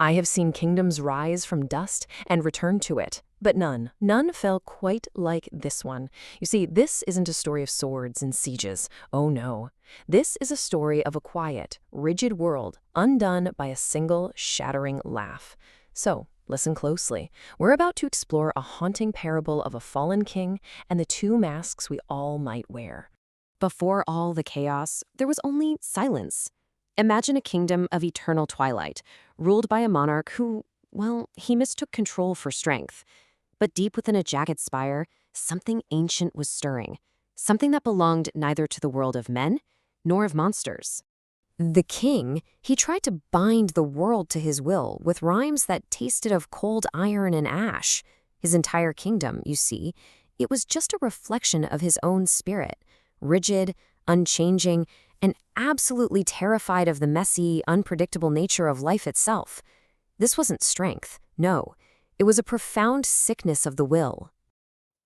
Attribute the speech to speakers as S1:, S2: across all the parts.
S1: I have seen kingdoms rise from dust and return to it, but none fell quite like this one. You see, this isn't a story of swords and sieges. Oh no. This is a story of a quiet, rigid world undone by a single, shattering laugh. So, listen closely. We're about to explore a haunting parable of a fallen king and the two masks we all might wear. Before all the chaos, there was only silence. Imagine a kingdom of eternal twilight, ruled by a monarch who, well, he mistook control for strength. But deep within a jagged spire, something ancient was stirring, something that belonged neither to the world of men nor of monsters. The king, he tried to bind the world to his will with rhymes that tasted of cold iron and ash. His entire kingdom, you see, it was just a reflection of his own spirit, rigid, unchanging, and absolutely terrified of the messy, unpredictable nature of life itself. This wasn't strength, no. It was a profound sickness of the will.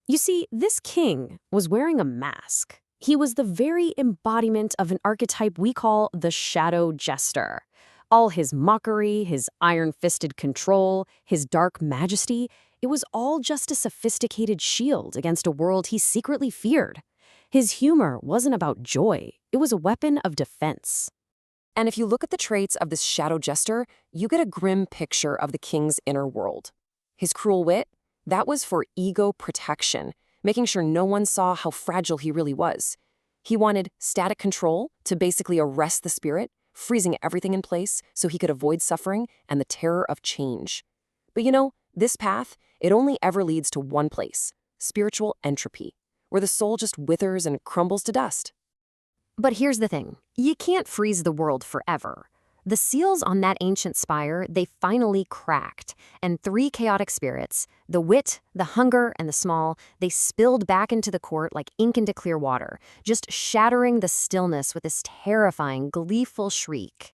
S1: You see, this king was wearing a mask. He was the very embodiment of an archetype we call the shadow jester. All his mockery, his iron-fisted control, his dark majesty, it was all just a sophisticated shield against a world he secretly feared. His humor wasn't about joy, it was a weapon of defense. And if you look at the traits of this shadow jester, you get a grim picture of the king's inner world. His cruel wit, that was for ego protection, making sure no one saw how fragile he really was. He wanted static control to basically arrest the spirit, freezing everything in place so he could avoid suffering and the terror of change. But you know, this path, it only ever leads to one place, spiritual entropy, where the soul just withers and crumbles to dust. But here's the thing. You can't freeze the world forever. The seals on that ancient spire, they finally cracked, and three chaotic spirits, the wit, the hunger, and the small, they spilled back into the court like ink into clear water, just shattering the stillness with this terrifying, gleeful shriek.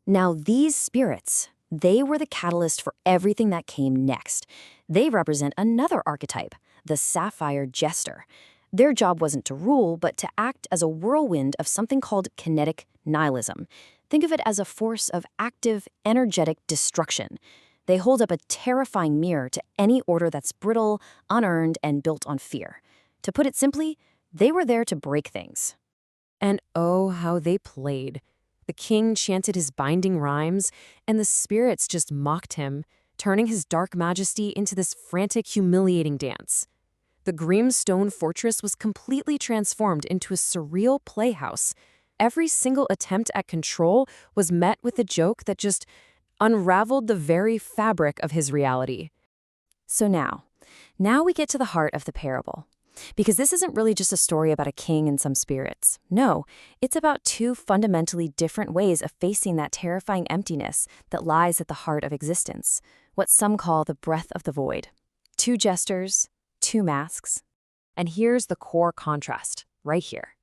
S1: Now these spirits, they were the catalyst for everything that came next. They represent another archetype, the sapphire jester. Their job wasn't to rule, but to act as a whirlwind of something called kinetic nihilism. Think of it as a force of active, energetic destruction. They hold up a terrifying mirror to any order that's brittle, unearned, and built on fear. To put it simply, they were there to break things. And oh, how they played. The king chanted his binding rhymes, and the spirits just mocked him, turning his dark majesty into this frantic, humiliating dance. The grim stone fortress was completely transformed into a surreal playhouse. Every single attempt at control was met with a joke that just unraveled the very fabric of his reality. So now we get to the heart of the parable. Because this isn't really just a story about a king and some spirits. No, it's about two fundamentally different ways of facing that terrifying emptiness that lies at the heart of existence, what some call the breath of the void. Two jesters, two masks. And here's the core contrast, right here.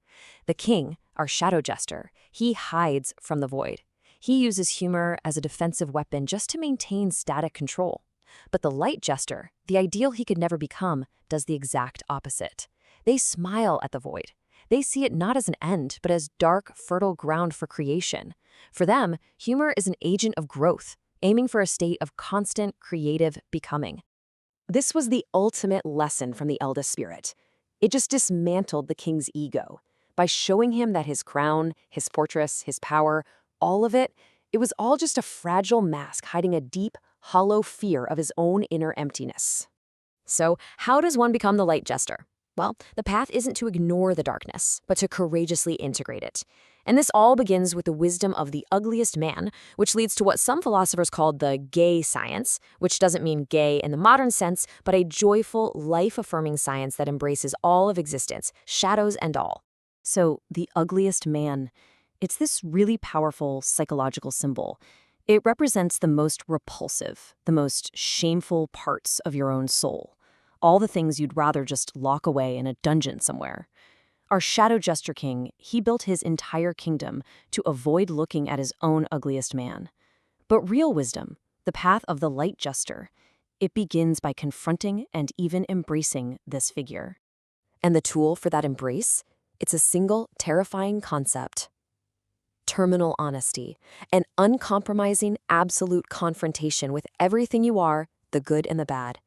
S1: The king, our shadow jester, he hides from the void. He uses humor as a defensive weapon just to maintain static control. But the light jester, the ideal he could never become, does the exact opposite. They smile at the void. They see it not as an end, but as dark, fertile ground for creation. For them, humor is an agent of growth, aiming for a state of constant, creative becoming. This was the ultimate lesson from the eldest spirit. It just dismantled the king's ego. By showing him that his crown, his fortress, his power, all of it, it was all just a fragile mask hiding a deep, hollow fear of his own inner emptiness. So, how does one become the light jester? Well, the path isn't to ignore the darkness, but to courageously integrate it. And this all begins with the wisdom of the ugliest man, which leads to what some philosophers called the gay science, which doesn't mean gay in the modern sense, but a joyful, life-affirming science that embraces all of existence, shadows and all. So, the ugliest man, it's this really powerful psychological symbol. It represents the most repulsive, the most shameful parts of your own soul. All the things you'd rather just lock away in a dungeon somewhere. Our shadow jester king, he built his entire kingdom to avoid looking at his own ugliest man. But real wisdom, the path of the light jester, it begins by confronting and even embracing this figure. And the tool for that embrace? It's a single, terrifying concept: terminal honesty, an uncompromising, absolute confrontation with everything you are, the good and the bad.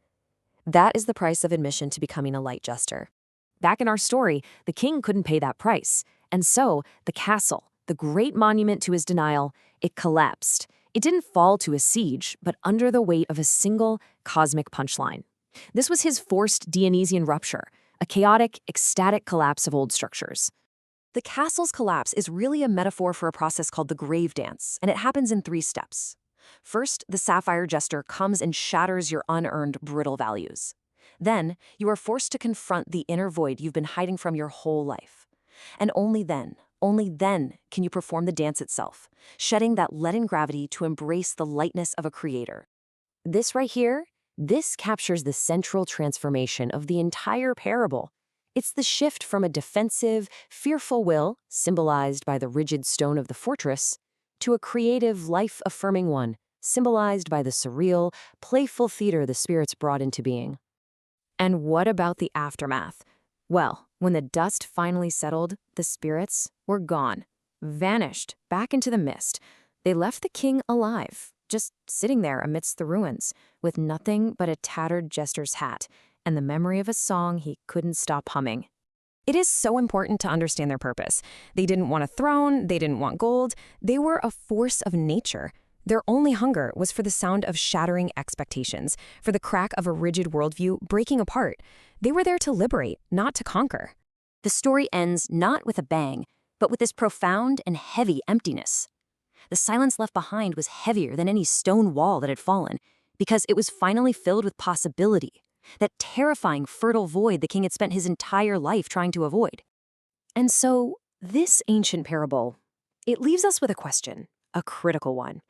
S1: That is the price of admission to becoming a light jester. Back in our story, the king couldn't pay that price, and so the castle, the great monument to his denial, it collapsed. It didn't fall to a siege, but under the weight of a single cosmic punchline. This was his forced Dionysian rupture, a chaotic, ecstatic collapse of old structures. The castle's collapse is really a metaphor for a process called the grave dance, and it happens in 3 steps. First, the sapphire jester comes and shatters your unearned, brittle values. Then, you are forced to confront the inner void you've been hiding from your whole life. And only then can you perform the dance itself, shedding that leaden gravity to embrace the lightness of a creator. This right here, this captures the central transformation of the entire parable. It's the shift from a defensive, fearful will, symbolized by the rigid stone of the fortress, to a creative, life-affirming one, symbolized by the surreal, playful theater the spirits brought into being. And what about the aftermath? Well, when the dust finally settled, the spirits were gone, vanished back into the mist. They left the king alive, just sitting there amidst the ruins, with nothing but a tattered jester's hat and the memory of a song he couldn't stop humming. It is so important to understand their purpose. They didn't want a throne, they didn't want gold, they were a force of nature. Their only hunger was for the sound of shattering expectations, for the crack of a rigid worldview breaking apart. They were there to liberate, not to conquer. The story ends not with a bang, but with this profound and heavy emptiness. The silence left behind was heavier than any stone wall that had fallen, because it was finally filled with possibility, that terrifying, fertile void the king had spent his entire life trying to avoid. And so, this ancient parable, it leaves us with a question, a critical one.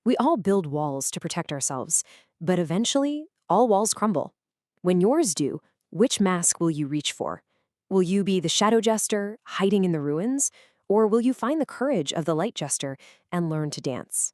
S1: We all build walls to protect ourselves, but eventually, all walls crumble. When yours do, which mask will you reach for? Will you be the shadow jester, hiding in the ruins, or will you find the courage of the light jester and learn to dance?